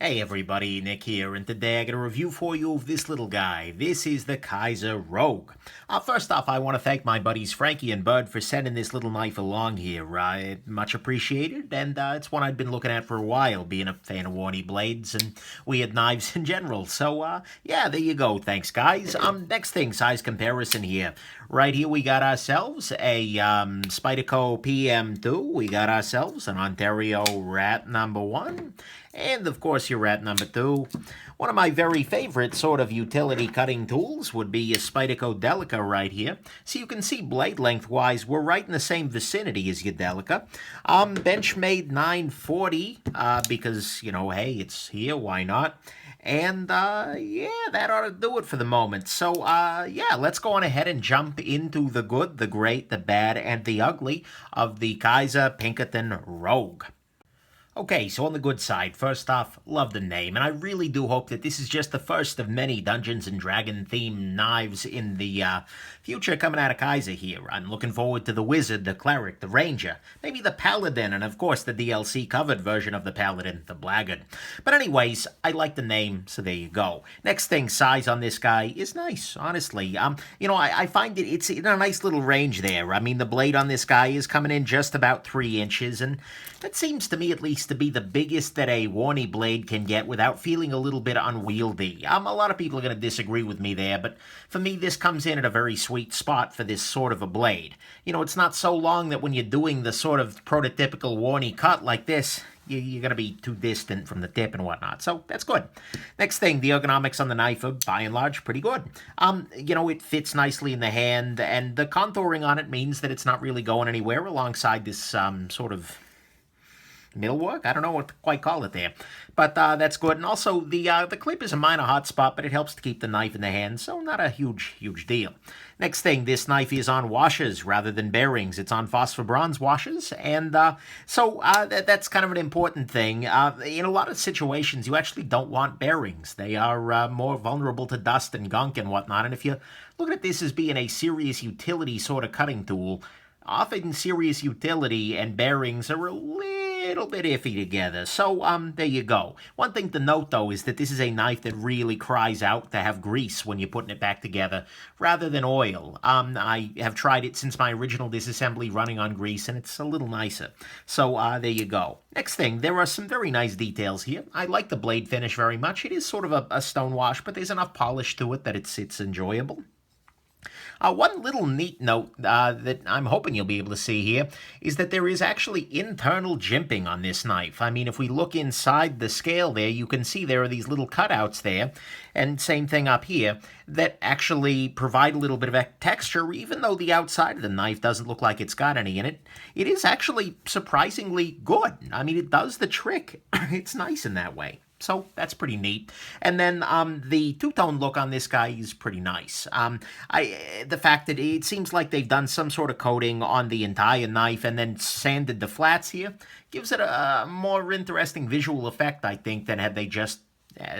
Hey everybody, Nick here, and today I got a review for you of this little guy. This is the Kizer Rogue. First off, I want to thank my buddies Frankie and Bud for sending this little knife along here. Much appreciated, and it's one I'd been looking at for a while, being a fan of Warney blades and weird knives in general. So, yeah, there you go. Thanks, guys. Next thing, size comparison here. Right here we got ourselves a Spyderco PM2. We got ourselves an Ontario Rat number 1. And, of course, your Rat number 2. One of my very favorite sort of utility cutting tools would be a Spyderco Delica right here. So you can see blade length-wise, we're right in the same vicinity as your Delica. Benchmade 940, because, you know, hey, it's here, why not? And, yeah, that ought to do it for the moment. So, yeah, let's go on ahead and jump into the good, the great, the bad, and the ugly of the Kizer Pinkerton Rogue. Okay, so on the good side, first off, love the name, and I really do hope that this is just the first of many Dungeons & Dragon-themed knives in the future coming out of Kizer here. I'm looking forward to the Wizard, the Cleric, the Ranger, maybe the Paladin, and of course the DLC-covered version of the Paladin, the Blackguard. But anyways, I like the name, so there you go. Next thing, size on this guy is nice, honestly. You know, I find it's in a nice little range there. I mean, the blade on this guy is coming in just about 3 inches, and that seems to me at least to be the biggest that a Warney blade can get without feeling a little bit unwieldy. A lot of people are going to disagree with me there, but for me this comes in at a very sweet spot for this sort of a blade. You know, it's not so long that when you're doing the sort of prototypical Warney cut like this, you're going to be too distant from the tip and whatnot. So that's good. Next thing, the ergonomics on the knife are, by and large, pretty good. You know, it fits nicely in the hand, and the contouring on it means that it's not really going anywhere alongside this sort of millwork? I don't know what to quite call it there. But that's good. And also, the clip is a minor hot spot, but it helps to keep the knife in the hand, so not a huge deal. Next thing, this knife is on washers rather than bearings. It's on phosphor bronze washers, and so that's kind of an important thing. In a lot of situations, you actually don't want bearings. They are more vulnerable to dust and gunk and whatnot, and if you look at this as being a serious utility sort of cutting tool, often serious utility and bearings are a little bit iffy together. So, there you go. One thing to note, though, is that this is a knife that really cries out to have grease when you're putting it back together, rather than oil. I have tried it since my original disassembly running on grease, and it's a little nicer. So, there you go. Next thing, there are some very nice details here. I like the blade finish very much. It is sort of a stone wash, but there's enough polish to it that it's enjoyable. One little neat note that I'm hoping you'll be able to see here is that there is actually internal jimping on this knife. I mean, if we look inside the scale there, you can see there are these little cutouts there, and same thing up here, that actually provide a little bit of texture, even though the outside of the knife doesn't look like it's got any in it. It is actually surprisingly good. I mean, it does the trick. It's nice in that way. So that's pretty neat. And then the two-tone look on this guy is pretty nice. The fact that it seems like they've done some sort of coating on the entire knife and then sanded the flats here gives it a more interesting visual effect, I think, than had they just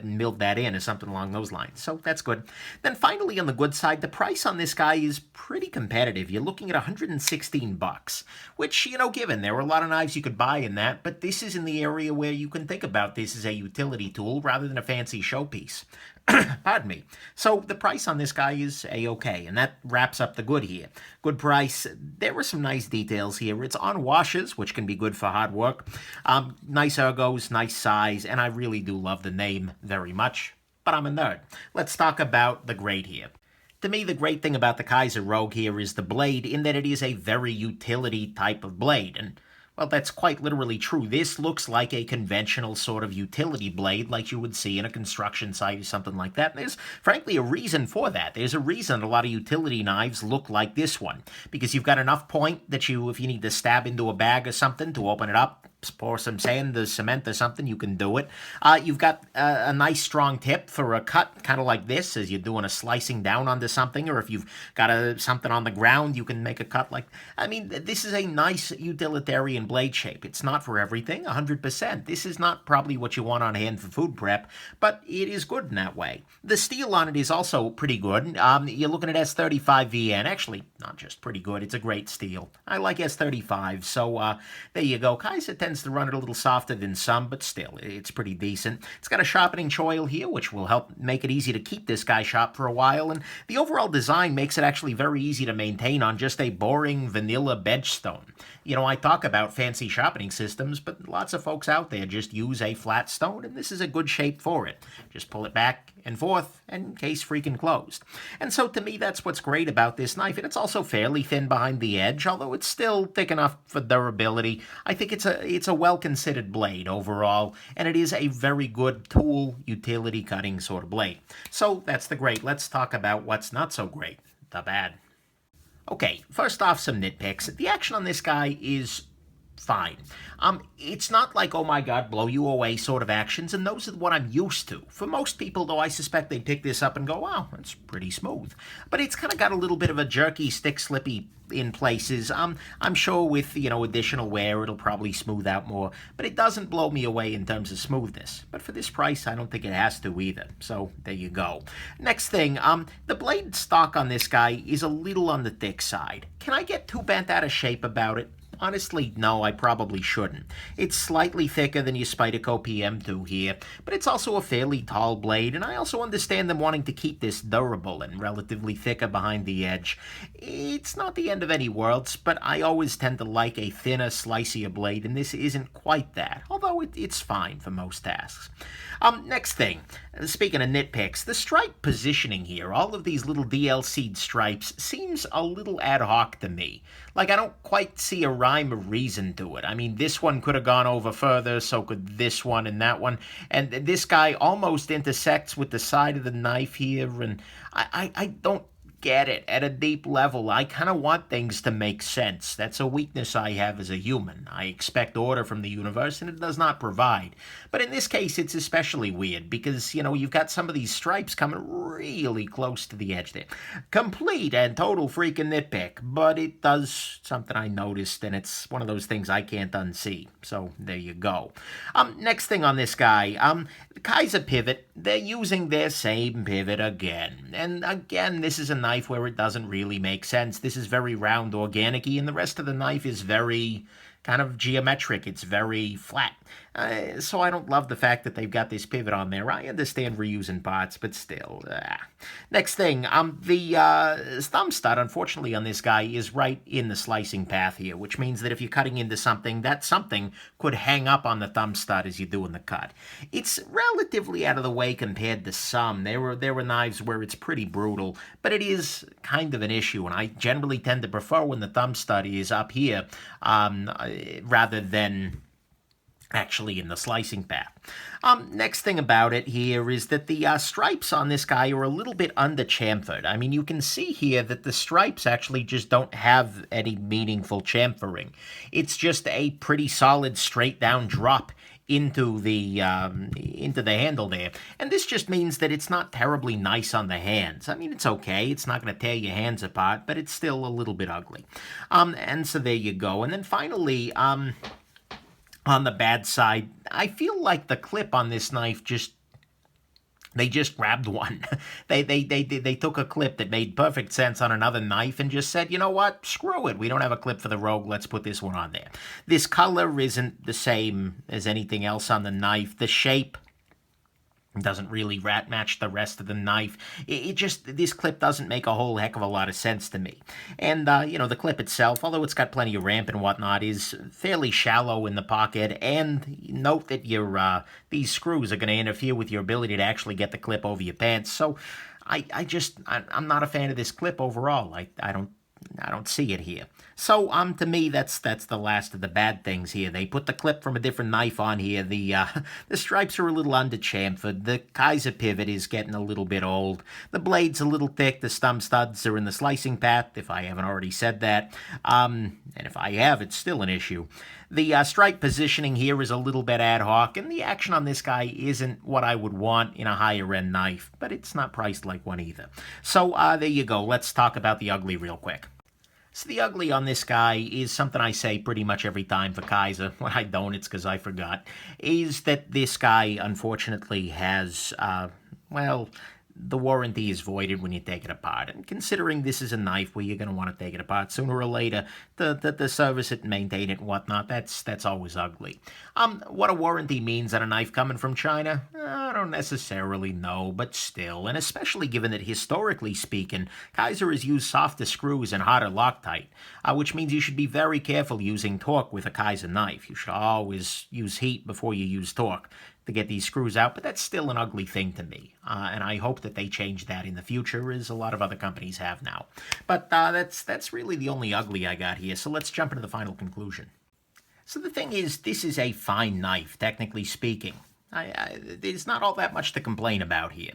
milled that in or something along those lines. So that's good. Then finally, on the good side, the price on this guy is pretty competitive. You're looking at $116, which, you know, given there are a lot of knives you could buy in that, but this is in the area where you can think about this as a utility tool rather than a fancy showpiece. Pardon me. So the price on this guy is A-okay, and that wraps up the good here. Good price. There were some nice details here. It's on washers, which can be good for hard work. Nice ergos, nice size, and I really do love the name very much, but I'm a nerd. Let's talk about the great here. To me, the great thing about the Kizer Rogue here is the blade, in that it is a very utility type of blade, and well, that's quite literally true. This looks like a conventional sort of utility blade like you would see in a construction site or something like that. And there's, frankly, a reason for that. There's a reason a lot of utility knives look like this one. Because you've got enough point that if you need to stab into a bag or something to open it up, pour some sand or cement or something, you can do it. You've got a nice strong tip for a cut, kind of like this, as you're doing a slicing down onto something, or if you've got something on the ground, you can make a cut like... I mean, this is a nice utilitarian blade shape. It's not for everything, 100%. This is not probably what you want on hand for food prep, but it is good in that way. The steel on it is also pretty good. You're looking at S35VN. Actually, not just pretty good, it's a great steel. I like S35, so there you go. Kizer tends to run it a little softer than some, but still, it's pretty decent. It's got a sharpening choil here, which will help make it easy to keep this guy sharp for a while, and the overall design makes it actually very easy to maintain on just a boring vanilla bedstone. You know, I talk about fancy sharpening systems, but lots of folks out there just use a flat stone, and this is a good shape for it. Just pull it back and forth, and case freaking closed. And so to me, that's what's great about this knife, and it's also fairly thin behind the edge, although it's still thick enough for durability. I think it's a well-considered blade overall, and it is a very good tool, utility cutting sort of blade. So that's the great. Let's talk about what's not so great, the bad. Okay, first off, some nitpicks. The action on this guy is fine. It's not like, oh my god, blow you away sort of actions, and those are what I'm used to. For most people, though, I suspect they pick this up and go, wow, that's pretty smooth. But it's kind of got a little bit of a jerky, stick slippy in places. I'm sure with, additional wear, it'll probably smooth out more, but it doesn't blow me away in terms of smoothness. But for this price, I don't think it has to either. So there you go. Next thing, the blade stock on this guy is a little on the thick side. Can I get too bent out of shape about it? Honestly, no, I probably shouldn't. It's slightly thicker than your Spyderco PM2 here, but it's also a fairly tall blade, and I also understand them wanting to keep this durable and relatively thicker behind the edge. It's not the end of any worlds, but I always tend to like a thinner, slicier blade, and this isn't quite that, although it's fine for most tasks. Next thing, speaking of nitpicks, the stripe positioning here, all of these little DLC'd stripes, seems a little ad hoc to me. Like, I don't quite see a rhyme or reason to it. I mean, this one could have gone over further, so could this one and that one. And this guy almost intersects with the side of the knife here, and I don't get it at a deep level. I kind of want things to make sense. That's a weakness I have as a human. I expect order from the universe, and it does not provide. But in this case, it's especially weird because, you've got some of these stripes coming really close to the edge there. Complete and total freaking nitpick, but it does something I noticed, and it's one of those things I can't unsee. So there you go. Next thing on this guy, the Kizer pivot, they're using their same pivot again. And again, this is a knife where it doesn't really make sense. This is very round, organic-y, and the rest of the knife is very kind of geometric. It's very flat. So I don't love the fact that they've got this pivot on there. I understand reusing parts, but still. Next thing, the thumb stud, unfortunately, on this guy is right in the slicing path here, which means that if you're cutting into something, that something could hang up on the thumb stud as you're doing the cut. It's relatively out of the way compared to some. There were knives where it's pretty brutal, but it is kind of an issue, and I generally tend to prefer when the thumb stud is up here rather than actually in the slicing path. Next thing about it here is that the stripes on this guy are a little bit under-chamfered. I mean, you can see here that the stripes actually just don't have any meaningful chamfering. It's just a pretty solid straight-down drop into the handle there. And this just means that it's not terribly nice on the hands. I mean, it's okay. It's not going to tear your hands apart, but it's still a little bit ugly. And so there you go. And then finally, on the bad side, I feel like the clip on this knife they just grabbed one. They took a clip that made perfect sense on another knife and just said, you know what, screw it. We don't have a clip for the Rogue. Let's put this one on there. This color isn't the same as anything else on the knife. The shape doesn't really match the rest of the knife. This clip doesn't make a whole heck of a lot of sense to me. And, the clip itself, although it's got plenty of ramp and whatnot, is fairly shallow in the pocket. And note that these screws are going to interfere with your ability to actually get the clip over your pants. So I'm not a fan of this clip overall. I don't see it here. So, to me, that's the last of the bad things here. They put the clip from a different knife on here. The stripes are a little under-chamfered. The Kizer pivot is getting a little bit old. The blade's a little thick. The thumb studs are in the slicing path, if I haven't already said that. And if I have, it's still an issue. The stripe positioning here is a little bit ad hoc, and the action on this guy isn't what I would want in a higher-end knife, but it's not priced like one either. So, there you go. Let's talk about the ugly real quick. So the ugly on this guy is something I say pretty much every time for Kizer. When I don't, it's because I forgot. Is that this guy, unfortunately, has, the warranty is voided when you take it apart. And considering this is a knife where you're going to want to take it apart sooner or later, the service it, maintain it, and whatnot, that's always ugly. What a warranty means on a knife coming from China, I don't necessarily know, but still, and especially given that historically speaking, Kizer has used softer screws and harder Loctite, which means you should be very careful using torque with a Kizer knife. You should always use heat before you use torque to get these screws out, but that's still an ugly thing to me, and I hope that they change that in the future, as a lot of other companies have now. But that's really the only ugly I got here, so let's jump into the final conclusion. So the thing is, this is a fine knife, technically speaking. There's not all that much to complain about here.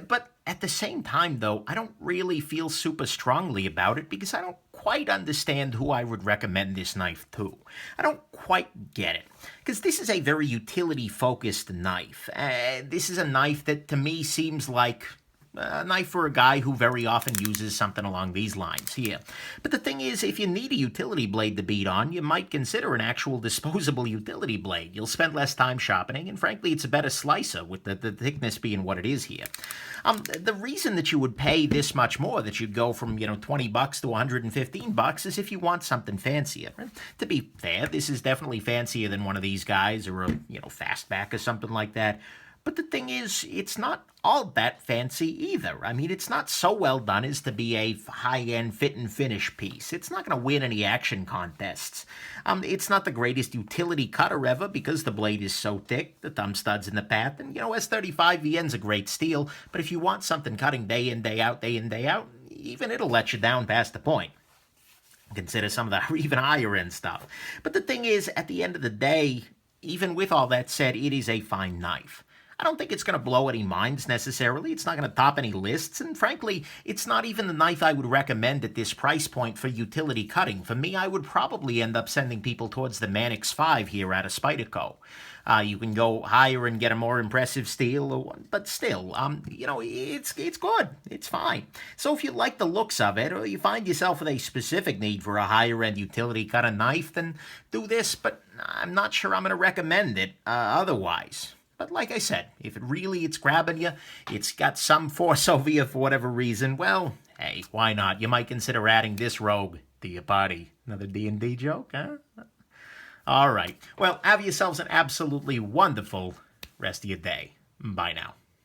But at the same time, though, I don't really feel super strongly about it because I don't quite understand who I would recommend this knife to. I don't quite get it. Because this is a very utility-focused knife. This is a knife that, to me, seems like a knife for a guy who very often uses something along these lines here. But the thing is, if you need a utility blade to beat on, you might consider an actual disposable utility blade. You'll spend less time sharpening, and frankly, it's a better slicer, with the thickness being what it is here. The reason that you would pay this much more, that you'd go from, $20 to $115, is if you want something fancier. To be fair, this is definitely fancier than one of these guys, or a, fastback or something like that. But the thing is, it's not all that fancy either. I mean, it's not so well done as to be a high-end fit and finish piece. It's not going to win any action contests. It's not the greatest utility cutter ever because the blade is so thick, the thumb stud's in the path, and, S35 VN's a great steel, but if you want something cutting day in, day out, even it'll let you down past the point. Consider some of the even higher-end stuff. But the thing is, at the end of the day, even with all that said, it is a fine knife. I don't think it's going to blow any minds necessarily. It's not going to top any lists. And frankly, it's not even the knife I would recommend at this price point for utility cutting. For me, I would probably end up sending people towards the Manix 5 here out of Spyderco. You can go higher and get a more impressive steel, but still, it's good. It's fine. So if you like the looks of it, or you find yourself with a specific need for a higher-end utility cut knife, then do this, but I'm not sure I'm going to recommend it otherwise. But like I said, if it's grabbing you, it's got some force over you for whatever reason, well, hey, why not? You might consider adding this Rogue to your party. Another D&D joke, huh? All right. Well, have yourselves an absolutely wonderful rest of your day. Bye now.